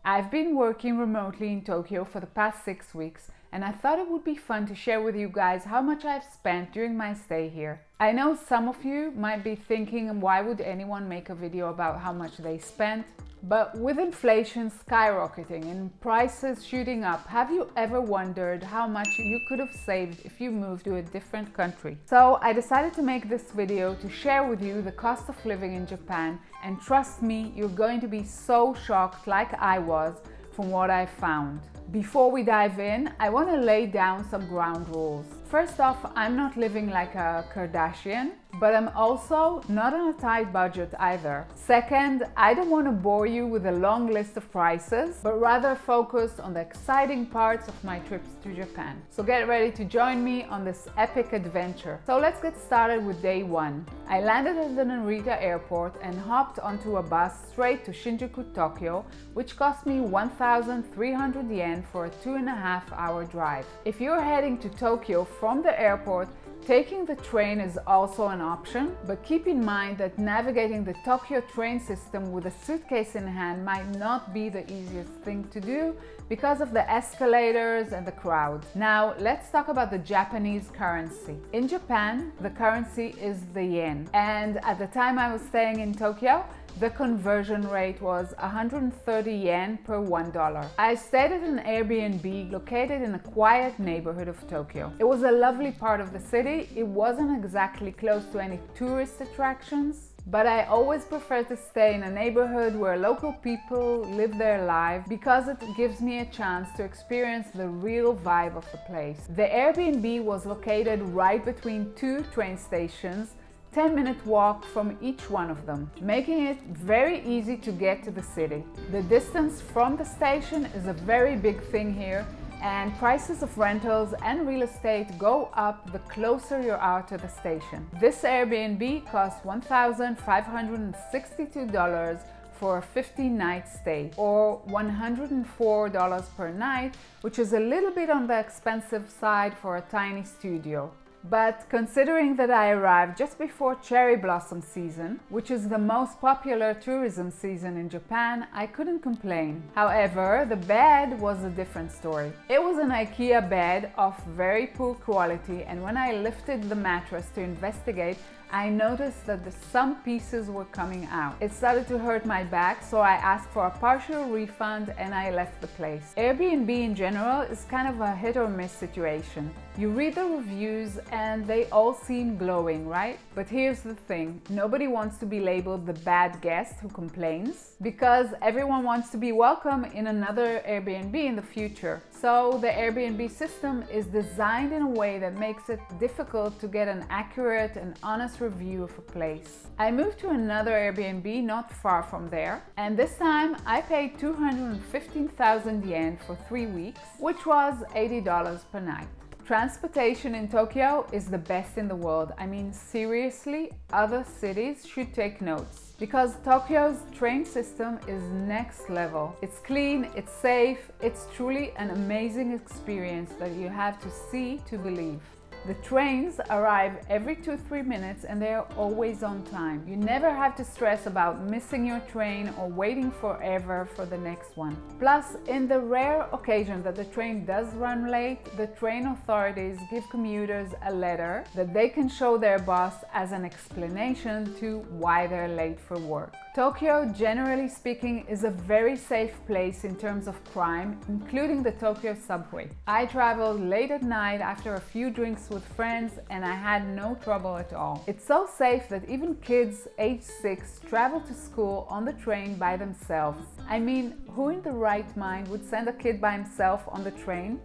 I've been working remotely in Tokyo for the past 6 weeks, and I thought it would be fun to share with you guys how much I've spent during my stay here. I know some of you might be thinking, why would anyone make a video about how much they spent? But with inflation skyrocketing and prices shooting up, have you ever wondered how much you could have saved if you moved to a different country? So I decided to make this video to share with you the cost of living in Japan, and trust me, you're going to be so shocked like I was from what I found. Before we dive in, I want to lay down some ground rules. First off, I'm not living like a Kardashian, but I'm also not on a tight budget either. Second, I don't want to bore you with a long list of prices, but rather focus on the exciting parts of my trips to Japan. So get ready to join me on this epic adventure. So let's get started with day one. I landed at the Narita Airport and hopped onto a bus straight to Shinjuku, Tokyo, which cost me 1,300 yen for a 2.5-hour drive. If you're heading to Tokyo from the airport, taking the train is also an option, but keep in mind that navigating the Tokyo train system with a suitcase in hand might not be the easiest thing to do because of the escalators and the crowd. Now, let's talk about the Japanese currency. In Japan, the currency is the yen, and at the time I was staying in Tokyo, the conversion rate was 130 yen per $1. I stayed at an Airbnb located in a quiet neighborhood of Tokyo. It was a lovely part of the city. It wasn't exactly close to any tourist attractions, but I always prefer to stay in a neighborhood where local people live their life because it gives me a chance to experience the real vibe of the place. The Airbnb was located right between two train stations, 10-minute walk from each one of them, making it very easy to get to the city. The distance from the station is a very big thing here, and prices of rentals and real estate go up the closer you are to the station. This Airbnb cost $1,562 for a 50-night stay, or $104 per night, which is a little bit on the expensive side for a tiny studio. But considering that I arrived just before cherry blossom season, which is the most popular tourism season in Japan, I couldn't complain. However, the bed was a different story. It was an IKEA bed of very poor quality, and when I lifted the mattress to investigate, I noticed that some pieces were coming out. It started to hurt my back, so I asked for a partial refund and I left the place. Airbnb in general is kind of a hit or miss situation. You read the reviews and they all seem glowing, right? But here's the thing, nobody wants to be labeled the bad guest who complains, because everyone wants to be welcome in another Airbnb in the future. So the Airbnb system is designed in a way that makes it difficult to get an accurate and honest review of a place. I moved to another Airbnb not far from there, and this time I paid 215,000 yen for 3 weeks, which was $80 per night. Transportation in Tokyo is the best in the world. I mean, seriously, other cities should take notes, because Tokyo's train system is next level. It's clean, it's safe, it's truly an amazing experience that you have to see to believe. The trains arrive every 2-3 minutes and they are always on time. You never have to stress about missing your train or waiting forever for the next one. Plus, in the rare occasion that the train does run late, the train authorities give commuters a letter that they can show their boss as an explanation to why they're late for work. Tokyo, generally speaking, is a very safe place in terms of crime, including the Tokyo subway. I traveled late at night after a few drinks with friends and I had no trouble at all. It's so safe that even kids age 6 travel to school on the train by themselves. I mean, who in the right mind would send a kid by himself on the train?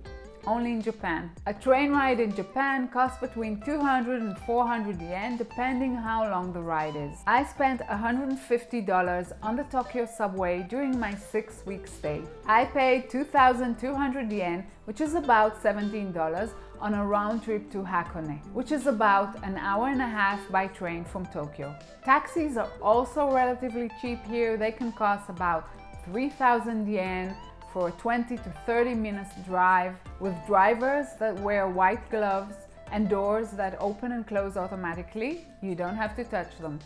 Only in Japan. A train ride in Japan costs between 200 and 400 yen depending how long the ride is. I spent $150 on the Tokyo subway during my 6-week stay. I paid 2,200 yen, which is about $17, on a round trip to Hakone, which is about an hour and a half by train from Tokyo. Taxis are also relatively cheap here. They can cost about 3,000 yen for a 20 to 30 minutes drive, with drivers that wear white gloves and doors that open and close automatically. You don't have to touch them.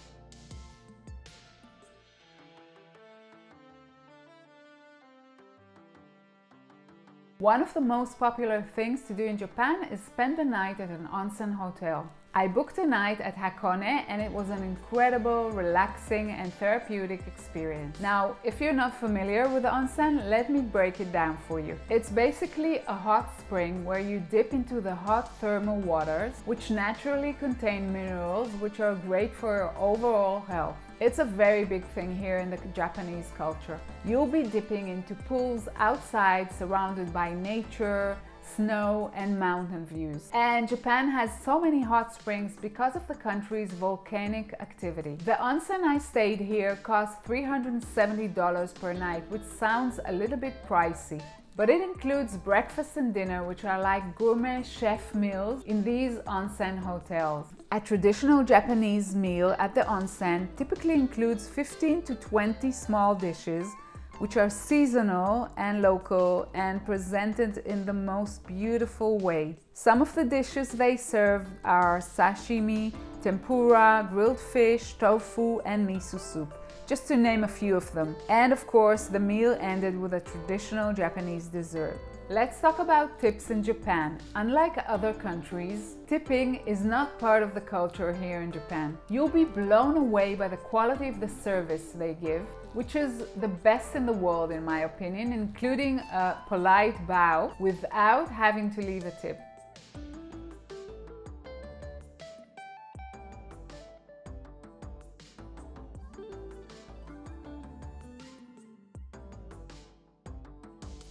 One of the most popular things to do in Japan is spend the night at an onsen hotel. I booked a night at Hakone and it was an incredible, relaxing and therapeutic experience. Now, if you're not familiar with the onsen, let me break it down for you. It's basically a hot spring where you dip into the hot thermal waters, which naturally contain minerals which are great for your overall health. It's a very big thing here in the Japanese culture. You'll be dipping into pools outside surrounded by nature, snow and mountain views. And Japan has so many hot springs because of the country's volcanic activity. The onsen I stayed here cost $370 per night, which sounds a little bit pricey. But it includes breakfast and dinner, which are like gourmet chef meals in these onsen hotels. A traditional Japanese meal at the onsen typically includes 15 to 20 small dishes, which are seasonal and local and presented in the most beautiful way. Some of the dishes they serve are sashimi, tempura, grilled fish, tofu, and miso soup, just to name a few of them. And of course, the meal ended with a traditional Japanese dessert. Let's talk about tips in Japan. Unlike other countries, tipping is not part of the culture here in Japan. You'll be blown away by the quality of the service they give, which is the best in the world in my opinion, including a polite bow without having to leave a tip.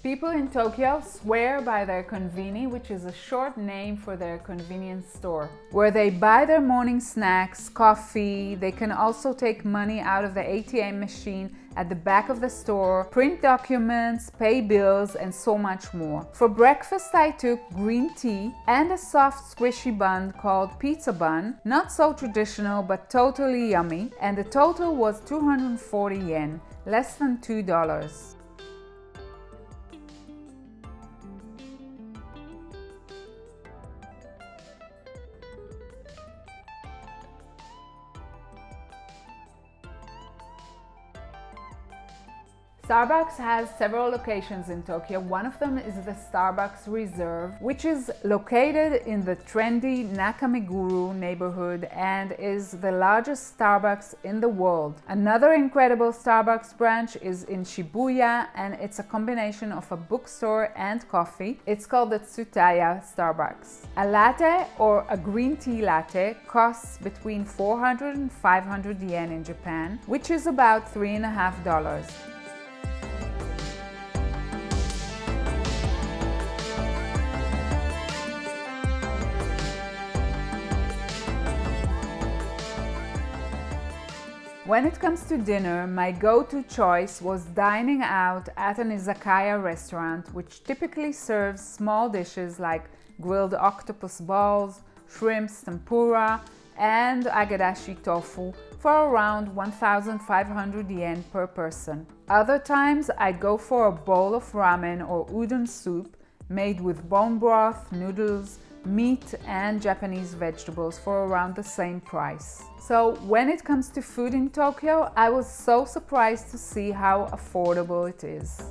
People in Tokyo swear by their conveni, which is a short name for their convenience store, where they buy their morning snacks, coffee. They can also take money out of the ATM machine at the back of the store, print documents, pay bills, and so much more. For breakfast, I took green tea and a soft squishy bun called pizza bun, not so traditional but totally yummy, and the total was 240 yen, less than $2. Starbucks has several locations in Tokyo. One of them is the Starbucks Reserve, which is located in the trendy Nakameguro neighborhood and is the largest Starbucks in the world. Another incredible Starbucks branch is in Shibuya, and it's a combination of a bookstore and coffee. It's called the Tsutaya Starbucks. A latte or a green tea latte costs between 400 and 500 yen in Japan, which is about $3.50. When it comes to dinner, my go-to choice was dining out at an izakaya restaurant, which typically serves small dishes like grilled octopus balls, shrimps, tempura, and agadashi tofu for around 1,500 yen per person. Other times, I'd go for a bowl of ramen or udon soup made with bone broth, noodles, meat and Japanese vegetables for around the same price. So when it comes to food in Tokyo, I was so surprised to see how affordable it is.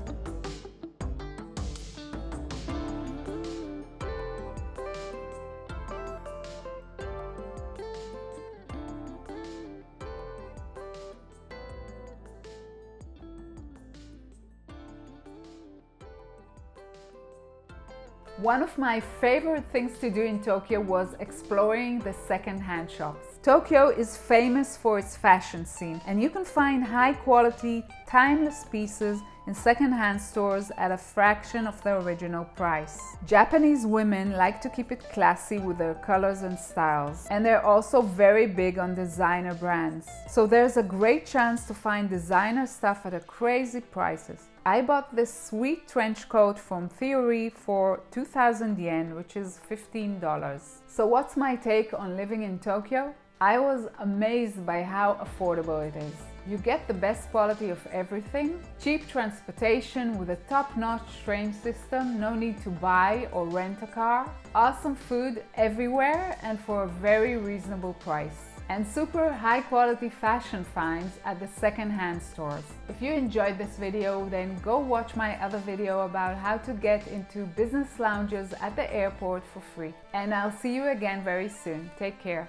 One of my favorite things to do in Tokyo was exploring the second-hand shops. Tokyo is famous for its fashion scene, and you can find high-quality, timeless pieces in second-hand stores at a fraction of the original price. Japanese women like to keep it classy with their colors and styles, and they're also very big on designer brands. So there's a great chance to find designer stuff at crazy prices. I bought this sweet trench coat from Theory for 2,000 yen, which is $15. So what's my take on living in Tokyo? I was amazed by how affordable it is. You get the best quality of everything, cheap transportation with a top-notch train system, no need to buy or rent a car, awesome food everywhere and for a very reasonable price. and super high quality fashion finds at the second-hand stores. If you enjoyed this video, then go watch my other video about how to get into business lounges at the airport for free. And I'll see you again very soon. Take care.